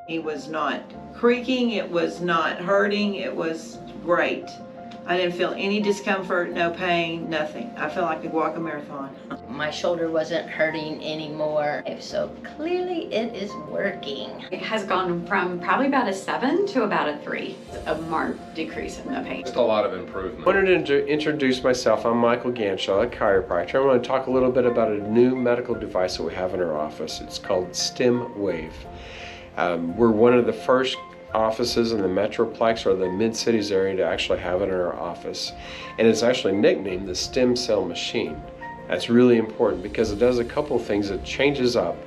He was not creaking, it was not hurting, it was great. I didn't feel any discomfort, no pain, nothing. I felt like I could walk a marathon. My shoulder wasn't hurting anymore, so clearly it is working. It has gone from probably about a 7 to about a 3. A marked decrease in the pain. Just a lot of improvement. I wanted to introduce myself. I'm Michael Ganshaw, a chiropractor. I want to talk a little bit about a new medical device that we have in our office. It's called StemWave. We're one of the first offices in the Metroplex or the Mid-Cities area to actually have it in our office. And it's actually nicknamed the stem cell machine. That's really important because it does a couple of things. It changes up.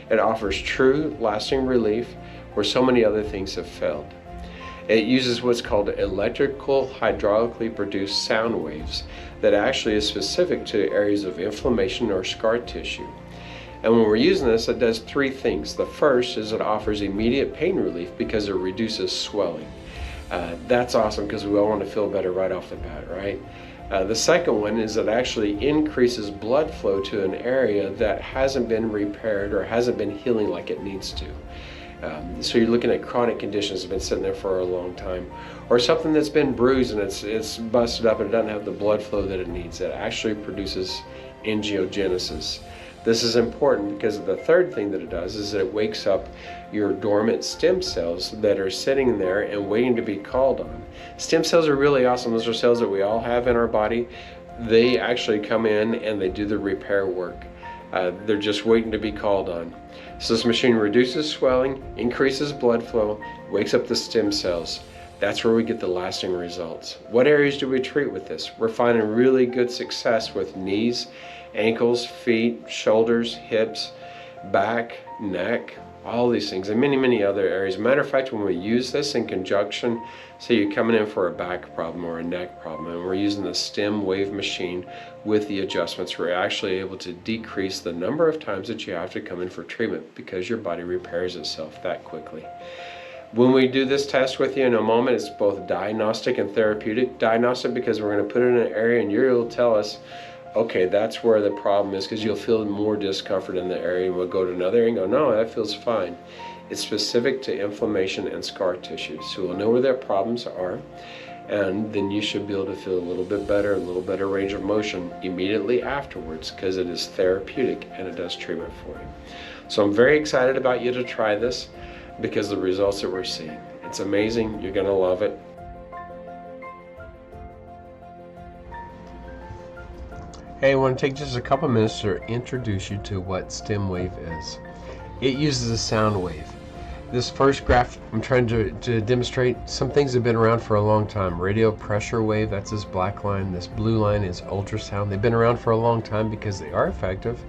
It offers true lasting relief where so many other things have failed. It uses what's called electrical hydraulically produced sound waves that actually is specific to areas of inflammation or scar tissue. And when we're using this, it does three things. The first is it offers immediate pain relief because it reduces swelling. That's awesome because we all want to feel better right off the bat, right? The second one is it actually increases blood flow to an area that hasn't been repaired or hasn't been healing like it needs to. So you're looking at chronic conditions that have been sitting there for a long time, or something that's been bruised and it's busted up and it doesn't have the blood flow that it needs. It actually produces angiogenesis. This is important because the third thing that it does is that it wakes up your dormant stem cells that are sitting there and waiting to be called on. Stem cells are really awesome. Those are cells that we all have in our body. They actually come in and they do the repair work. They're just waiting to be called on. So this machine reduces swelling, increases blood flow, wakes up the stem cells. That's where we get the lasting results. What areas do we treat with this? We're finding really good success with knees, ankles, feet, shoulders, hips, back, neck, all these things, and many, many other areas. Matter of fact, when we use this in conjunction, say you're coming in for a back problem or a neck problem, and we're using the StemWave machine with the adjustments, we're actually able to decrease the number of times that you have to come in for treatment because your body repairs itself that quickly. When we do this test with you in a moment, it's both diagnostic and therapeutic. Diagnostic because we're going to put it in an area and you'll tell us, okay, that's where the problem is, because you'll feel more discomfort in the area, and we'll go to another area and go, no, that feels fine. It's specific to inflammation and scar tissue, so we'll know where their problems are, and then you should be able to feel a little bit better, a little better range of motion immediately afterwards, because it is therapeutic and it does treatment for you. So I'm very excited about you to try this because of the results that we're seeing. It's amazing. You're going to love it. Hey, I want to take just a couple minutes to introduce you to what StemWave is. It uses a sound wave. This first graph, I'm trying to demonstrate some things that have been around for a long time. Radio pressure wave, that's this black line. This blue line is ultrasound. They've been around for a long time because they are effective,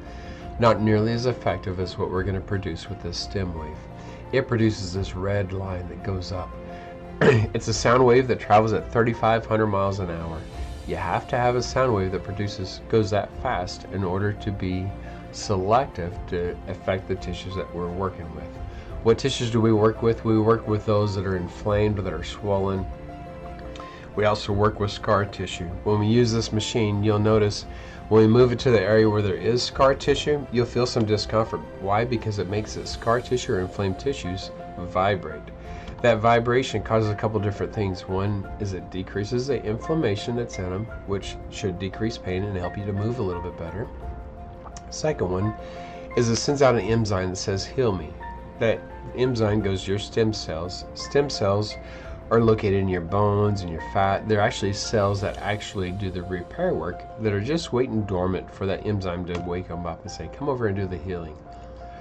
not nearly as effective as what we're going to produce with this StemWave. It produces this red line that goes up. It's a sound wave that travels at 3,500 miles an hour. You have to have a sound wave that goes that fast in order to be selective to affect the tissues that we're working with. What tissues do we work with? We work with those that are inflamed, that are swollen. We also work with scar tissue. When we use this machine, you'll notice when we move it to the area where there is scar tissue, you'll feel some discomfort. Why? Because it makes the scar tissue or inflamed tissues vibrate. That vibration causes a couple different things. One is it decreases the inflammation that's in them, which should decrease pain and help you to move a little bit better. Second one is it sends out an enzyme that says heal me. That enzyme goes to your stem cells. Stem cells are located in your bones and your fat. They're actually cells that actually do the repair work that are just waiting dormant for that enzyme to wake them up and say, come over and do the healing.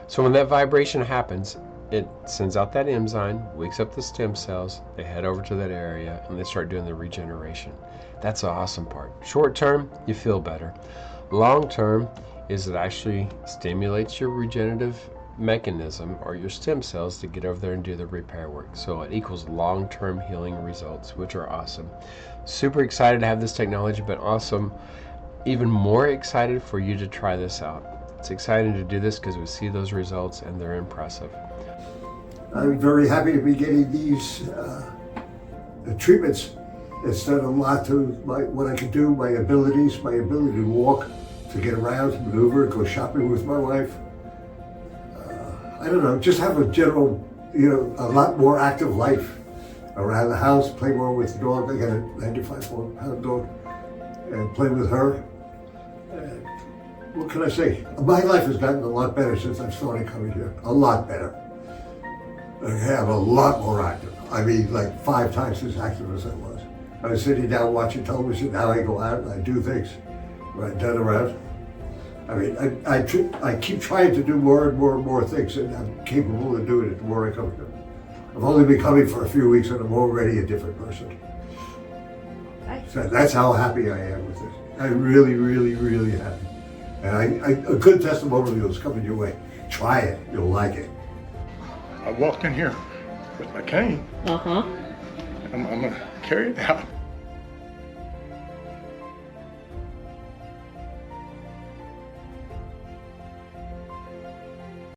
So when that vibration happens, it sends out that enzyme, wakes up the stem cells, they head over to that area, and they start doing the regeneration. That's the awesome part. Short term, you feel better. Long term is it actually stimulates your regenerative mechanism or your stem cells to get over there and do the repair work. So it equals long-term healing results, which are awesome. Super excited to have this technology, but awesome, even more excited for you to try this out. It's exciting to do this because we see those results and they're impressive. I'm very happy to be getting these treatments. It's done a lot to what I can do, my ability to walk, to get around, to maneuver, go shopping with my wife. I don't know, just have a general a lot more active life around the house, play more with the dog. I got a 95-pound dog, and play with her. And what can I say? My life has gotten a lot better since I've started coming here. A lot better. I am a lot more active. I mean, like 5 times as active as I was. I was sitting down watching television. Now I go out and I do things. Right down around. I mean, I keep trying to do more and more and more things, and I'm capable of doing it the more I come here. I've only been coming for a few weeks, and I'm already a different person. So that's how happy I am with this. I'm really, really, really happy. And a good testimonial is coming your way. Try it, you'll like it. I walked in here with my cane. Uh-huh. I'm gonna carry it out.